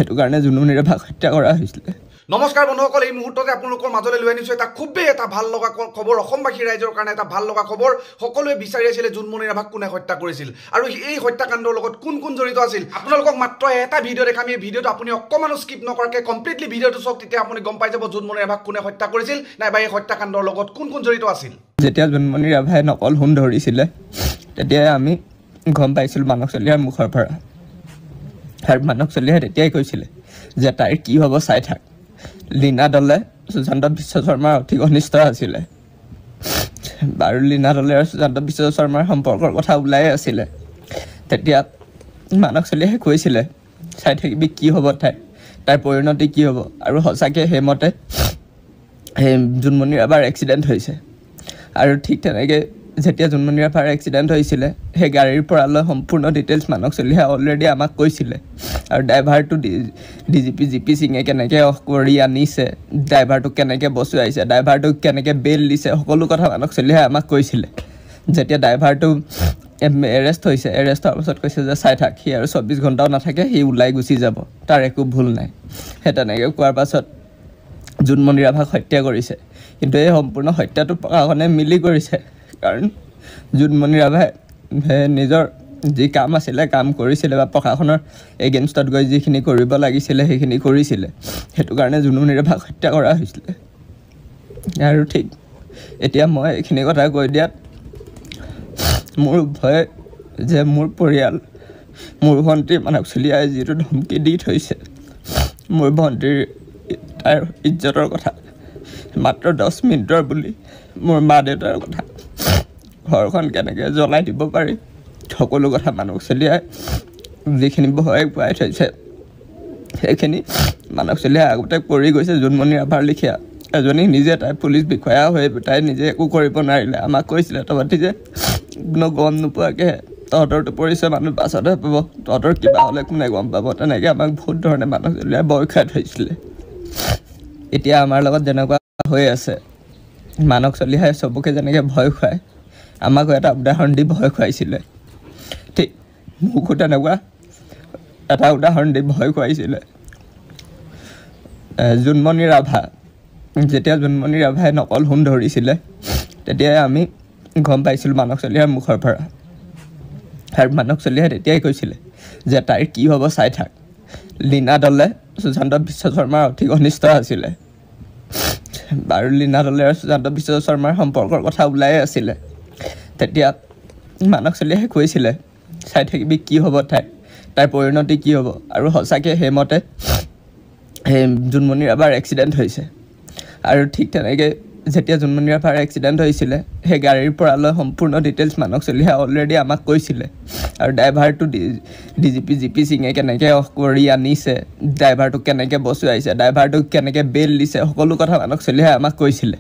সেইটো কাৰণে জুনুমণিৰাভাক হত্যা কৰা হৈছিলে। নমস্কাৰ বন্ধুসকল, এই মুহূৰ্ততে আপোনালোকৰ মাজলৈ লৈ আনিছোঁ এটা খুবেই ভাল লগা খবৰ, অসমবাসী ৰাইজৰ কাৰণে এটা ভাল লগা খবৰ। সকলোৱে বিচাৰি আছিলে জুনমণিৰাভাক কোনে হত্যা কৰিছিল আৰু এই হত্যাকাণ্ডৰ লগত কোন কোন জড়িত আছিল। আপোনালোকক মাত্ৰ এটা ভিডিঅ' দেখাম। এই ভিডিঅ'টো আপুনি অকণমানো স্কিপ নকৰাকৈ কমপ্লিটলি ভিডিঅ'টো চাওক, তেতিয়া আপুনি গম পাই যাব জুনমণিৰাভাক কোনে হত্যা কৰিছিল নাইবা এই হত্যাকাণ্ডৰ লগত কোন কোন জড়িত আছিল। যেতিয়া জুনমণিৰাভাই নকল সোণ ধৰিছিলে তেতিয়াই আমি গম পাইছিলোঁ মানস চলিহাৰ মুখৰ পৰা। আৰু মানস চলিহাই তেতিয়াই কৈছিলে যে তাইৰ কি হ'ব চাই থাক। লীনা দলে সুশান্ত বিশ্ব শৰ্মাৰ অতি ঘনিষ্ঠ আছিলে আৰু লীনা দলে আৰু সুশান্ত বিশ্ব শৰ্মাৰ সম্পৰ্কৰ কথা ওলাই আছিলে। তেতিয়া মানস চলিহাই কৈছিলে চাই থাকিবি কি হ'ব তাইৰ পৰিণতি কি হ'ব। আৰু সঁচাকৈ সেইমতে সেই জুনমণিৰাভাৰ এক্সিডেণ্ট হৈছে। আৰু ঠিক তেনেকৈ যেতিয়া জুনমণিৰাভাৰ এক্সিডেণ্ট হৈছিলে সেই গাড়ীৰ পৰা লৈ সম্পূৰ্ণ ডিটেইলছ মানস চলিহাই অলৰেডি আমাক কৈছিলে। আৰু ড্ৰাইভাৰটো DGP GP সিঙে কেনেকৈ কৰি আনিছে, ড্ৰাইভাৰটোক কেনেকৈ বচুৱাইছে, ড্ৰাইভাৰটোক কেনেকৈ বেল দিছে, সকলো কথা মানস চলিহাই আমাক কৈছিলে। যেতিয়া ড্ৰাইভাৰটো এৰেষ্ট হৈছে, এৰেষ্ট হোৱাৰ পাছত কৈছে যে চাই থাক, সি আৰু 24 ঘণ্টাও নাথাকে, সি ওলাই গুচি যাব, তাৰ একো ভুল নাই। সেই তেনেকৈ কোৱাৰ পাছত জুনমণিৰাভাক হত্যা কৰিছে। কিন্তু এই সম্পূৰ্ণ হত্যাটো প্ৰশাসনে মিলি কৰিছে, কাৰণ জুনমণিৰাভাই নিজৰ যি কাম আছিলে কাম কৰিছিলে বা প্ৰশাসনৰ এগেইনষ্টত গৈ যিখিনি কৰিব লাগিছিলে সেইখিনি কৰিছিলে। সেইটো কাৰণে জুনমণিৰাভাক হত্যা কৰা হৈছিলে। আৰু ঠিক এতিয়া মই এইখিনি কথা কৈ দিয়াত মোৰ ভয় যে মোৰ পৰিয়াল, মোৰ ভণ্টীৰ মানস চলিহাই যিটো ধমকি দি থৈছে, মোৰ ভণ্টীৰ তাৰ ইজ্জতৰ কথা, মাত্ৰ 10 মিনিটৰ বুলি মোৰ মা দেউতাৰ কথা, ঘৰখন কেনেকৈ জ্বলাই দিব পাৰি, সকলো কথা মানস চলিহাই যিখিনি ভয় খুৱাই থৈছে সেইখিনি মানস চলিহাই আগতে কৰি গৈছে। জুনমণিৰাভাৰ লিখীয়া এজনী নিজে তাই পুলিচ বিষয়া হৈ তাই নিজে একো কৰিব নোৱাৰিলে। আমাক কৈছিলে তহঁতি যে কোনো গম নোপোৱাকৈ তহঁতৰটো পৰিচয় মানুহ পাছতহে পাব, তহঁতৰ কিবা হ'লে কোনে গম পাব। তেনেকৈ আমাক বহুত ধৰণে মানস চলিহাই ভয় খুৱাই থৈছিলে। এতিয়া আমাৰ লগত যেনেকুৱা হৈ আছে, মানস চলিহাই চবকে যেনেকৈ ভয় খুৱায়, আমাকো এটা উদাহৰণ দি ভয় খুৱাইছিলে। ঠিক মোকো তেনেকুৱা এটা উদাহৰণ দি ভয় খুৱাইছিলে। জুনমণিৰাভা যেতিয়া জুনমণিৰাভাই নকল সোণ ধৰিছিলে তেতিয়াই আমি গম পাইছিলোঁ মানস চলিহাৰ মুখৰ পৰা। আৰু মানস চলিহাই তেতিয়াই কৈছিলে যে তাইৰ কি হ'ব চাই থাক। লীনা দলে সুশান্ত বিশ্ব শৰ্মাৰ অতি ঘনিষ্ঠ আছিলে আৰু লীনা দলে আৰু সুশান্ত বিশ্ব শৰ্মাৰ সম্পৰ্কৰ কথা ওলাই আছিলে। তেতিয়া মানস চলিহাই কৈছিলে চাই থাকিবি কি হ'ব তাইৰ পৰিণতি কি হ'ব। আৰু সঁচাকৈ সেইমতে সেই জুনমণিৰাভাৰ এক্সিডেণ্ট হৈছে। আৰু ঠিক তেনেকৈ যেতিয়া জুনমণিৰাভাৰ এক্সিডেণ্ট হৈছিলে সেই গাড়ীৰ পৰা লৈ সম্পূৰ্ণ ডিটেইলছ মানস চলিহাই অলৰেডি আমাক কৈছিলে। আৰু ড্ৰাইভাৰটো DGP GP সিঙে কেনেকৈ কৰি আনিছে, ড্ৰাইভাৰটোক কেনেকৈ বচুৱাইছে, ড্ৰাইভাৰটোক কেনেকৈ বেল দিছে, সকলো কথা মানস চলিহাই আমাক কৈছিলে।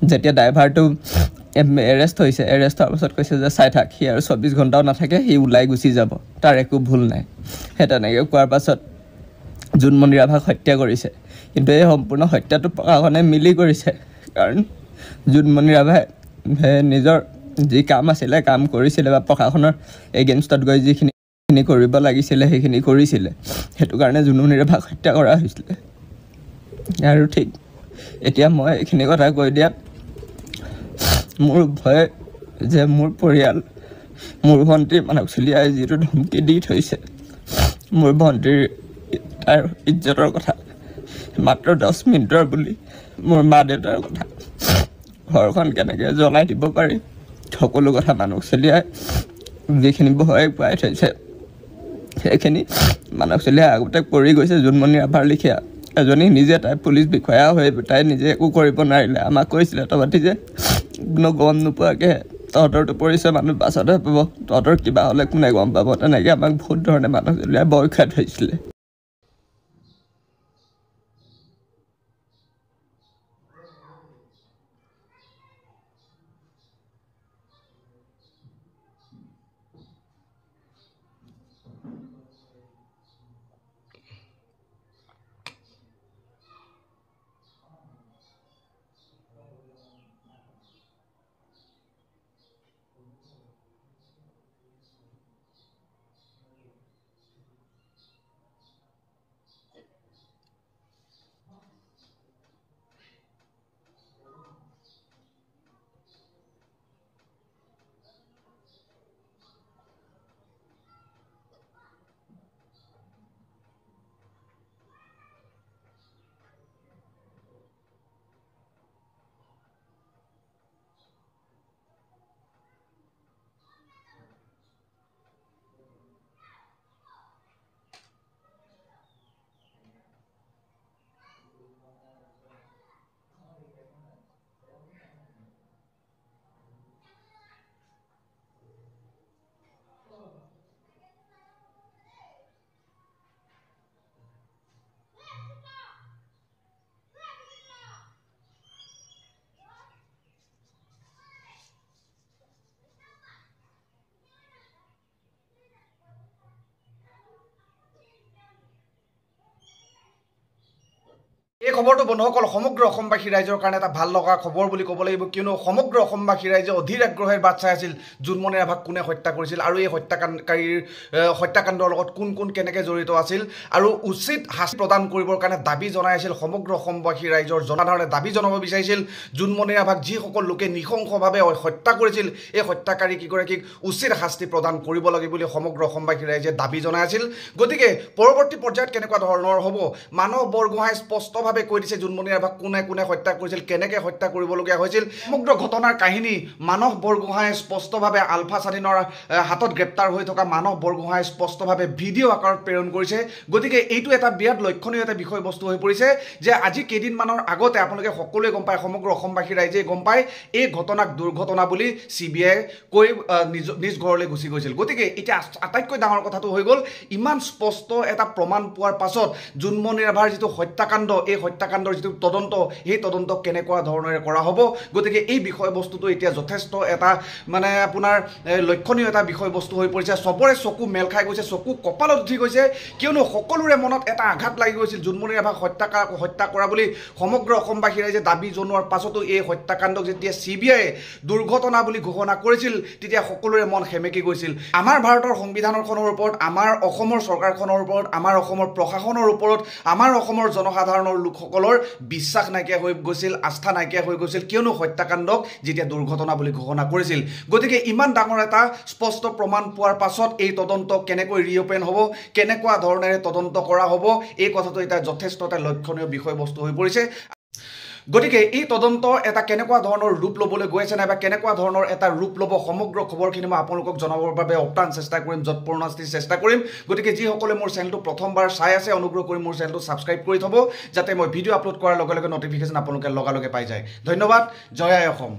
যেতিয়া ড্ৰাইভাৰটো এৰেষ্ট হৈছে, এৰেষ্ট হোৱাৰ পাছত কৈছে যে চাই থাক, সি আৰু 24 ঘণ্টাও নাথাকে, সি ওলাই গুচি যাব, তাৰ একো ভুল নাই। সেই তেনেকৈ কোৱাৰ পাছত জুনমণিৰাভাক হত্যা কৰিছে। কিন্তু এই সম্পূৰ্ণ হত্যাটো প্ৰশাসনে মিলি কৰিছে, কাৰণ জুনমণিৰাভাই নিজৰ যি কাম আছিলে কাম কৰিছিলে বা প্ৰশাসনৰ এগেইনষ্টত গৈ যিখিনি কৰিব লাগিছিলে সেইখিনি কৰিছিলে। সেইটো কাৰণে জুনমণিৰাভাক হত্যা কৰা হৈছিলে। আৰু ঠিক এতিয়া মই এইখিনি কথা কৈ দিয়াত মোৰ ভয় যে মোৰ পৰিয়াল, মোৰ ভণ্টীৰ মানস চলিহাই যিটো ধমকি দি থৈছে, মোৰ ভণ্টীৰ তাৰ ইজ্জতৰ কথা, মাত্ৰ 10 মিনিটৰ বুলি মোৰ মা দেউতাৰ কথা, ঘৰখন কেনেকৈ জ্বলাই দিব পাৰি, সকলো কথা মানস চলিহাই যিখিনি ভয় খুৱাই থৈছে সেইখিনি মানস চলিহাই আগতে কৰি গৈছে। জুনমণিৰাভাৰ লিখীয়া এজনী নিজে তাই পুলিচ বিষয়া হৈ তাই নিজে একো কৰিব নোৱাৰিলে। আমাক কৈছিলে তহঁতি যে কোনো গম নোপোৱাকৈ তহঁতৰটো পৰিচয় মানুহ পাছতহে পাব, তহঁতৰ কিবা হ'লে কোনে গম পাব। তেনেকৈ আমাক বহুত ধৰণে মানস চলিহাই ভয় খুৱাই থৈছিলে। এই খবৰটো বন্ধুসকল সমগ্ৰ অসমবাসী ৰাইজৰ কাৰণে এটা ভাল লগা খবৰ বুলি ক'ব লাগিব, কিয়নো সমগ্ৰ অসমবাসী ৰাইজে অধীৰ আগ্ৰহেৰে বাট চাই আছিল জোনমণি ৰাভাক কোনে হত্যা কৰিছিল আৰু এই হত্যাকাণ্ডৰ লগত কোন কোন কেনেকৈ জড়িত আছিল আৰু উচিত শাস্তি প্ৰদান কৰিবৰ কাৰণে দাবী জনাই আছিল সমগ্ৰ অসমবাসী ৰাইজৰ জনাধাৰণে দাবী জনাব বিচাৰিছিল জোনমণি ৰাভাক যিসকল লোকে নৃশংসভাৱে হত্যা কৰিছিল এই হত্যাকাৰী কেইগৰাকীক উচিত শাস্তি প্ৰদান কৰিব লাগে বুলি সমগ্ৰ অসমবাসী ৰাইজে দাবী জনাই আছিল। গতিকে পৰৱৰ্তী পৰ্যায়ত কেনেকুৱা ধৰণৰ হ'ব, মানস বৰগোহাঁই স্পষ্টভাৱে কৈ দিছে জোনমণি ৰাভাক কোনে কোনে হত্যা কৰিছিল, কেনেকৈ হত্যা কৰিবলগীয়া হৈছিল। সমগ্ৰ ঘটনাৰ কাহিনী মানস বৰগোহাঁই স্পষ্টভাৱে আলফা স্বাধীনৰ হাতত গ্ৰেপ্তাৰ হৈ থকা মানস বৰগোহাঁই স্পষ্টভাৱে ভিডিঅ' আকাৰত প্ৰেৰণ কৰিছে। গতিকে এইটো এটা বিৰাট লক্ষণীয় এটা বিষয়বস্তু হৈ পৰিছে যে আজি কেইদিনমানৰ আগতে আপোনালোকে সকলোৱে গম পায়, সমগ্ৰ অসমবাসী ৰাইজে গম পায় এই ঘটনাক দুৰ্ঘটনা বুলি CBI কৈ নিজ ঘৰলৈ গুচি গৈছিল। গতিকে এতিয়া আটাইতকৈ ডাঙৰ কথাটো হৈ গ'ল, ইমান স্পষ্ট এটা প্ৰমাণ পোৱাৰ পাছত জোনমণি ৰাভাৰ যিটো হত্যাকাণ্ড, এই হত্যাকাণ্ডৰ যিটো তদন্ত, সেই তদন্ত কেনেকুৱা ধৰণেৰে কৰা হ'ব। গতিকে এই বিষয়বস্তুটো এতিয়া যথেষ্ট এটা মানে আপোনাৰ লক্ষণীয় এটা বিষয়বস্তু হৈ পৰিছে। চবৰে চকু মেল খাই গৈছে, চকু কপালত উঠি গৈছে, কিয়নো সকলোৰে মনত এটা আঘাত লাগি গৈছিল জোনমণি ৰাভাক হত্যা কৰা বুলি সমগ্ৰ অসমবাসী ৰাইজে দাবী জনোৱাৰ পাছতো এই হত্যাকাণ্ডক যেতিয়া CBI দুৰ্ঘটনা বুলি ঘোষণা কৰিছিল তেতিয়া সকলোৰে মন সেমেকি গৈছিল। আমাৰ ভাৰতৰ সংবিধানখনৰ ওপৰত, আমাৰ অসমৰ চৰকাৰখনৰ ওপৰত, আমাৰ অসমৰ প্ৰশাসনৰ ওপৰত, আমাৰ অসমৰ জনসাধাৰণৰ লোকসকলৰ বিশ্বাস নাইকিয়া হৈ গৈছিল, আস্থা নাইকিয়া হৈ গৈছিল, কিয়নো হত্যাকাণ্ডক যেতিয়া দুৰ্ঘটনা বুলি ঘোষণা কৰিছিল। গতিকে ইমান ডাঙৰ এটা স্পষ্ট প্ৰমাণ পোৱাৰ পাছত এই তদন্ত কেনেকৈ ৰিঅপেন হ'ব, কেনেকুৱা ধৰণেৰে তদন্ত কৰা হ'ব, এই কথাটো এতিয়া যথেষ্ট এটা লক্ষণীয় বিষয়বস্তু হৈ পৰিছে। গতিকে এই তদন্ত এটা কেনেকুৱা ধৰণৰ ৰূপ ল'বলৈ গৈ আছে নাইবা কেনেকুৱা ধৰণৰ এটা ৰূপ ল'ব, সমগ্ৰ খবৰখিনি মই আপোনালোকক জনাবৰ বাবে অপ্ৰাণ চেষ্টা কৰিম, যৎপৰোনাস্তি চেষ্টা কৰিম। গতিকে যিসকলে মোৰ চেনেলটো প্ৰথমবাৰ চাই আছে অনুগ্ৰহ কৰি মোৰ চেনেলটো ছাবস্ক্ৰাইব কৰি থ'ব, যাতে মই ভিডিঅ' আপলোড কৰাৰ লগে লগে নটিফিকেশ্যন আপোনালোকে লগে লগে পাই যায়। ধন্যবাদ। জয় আই অসম।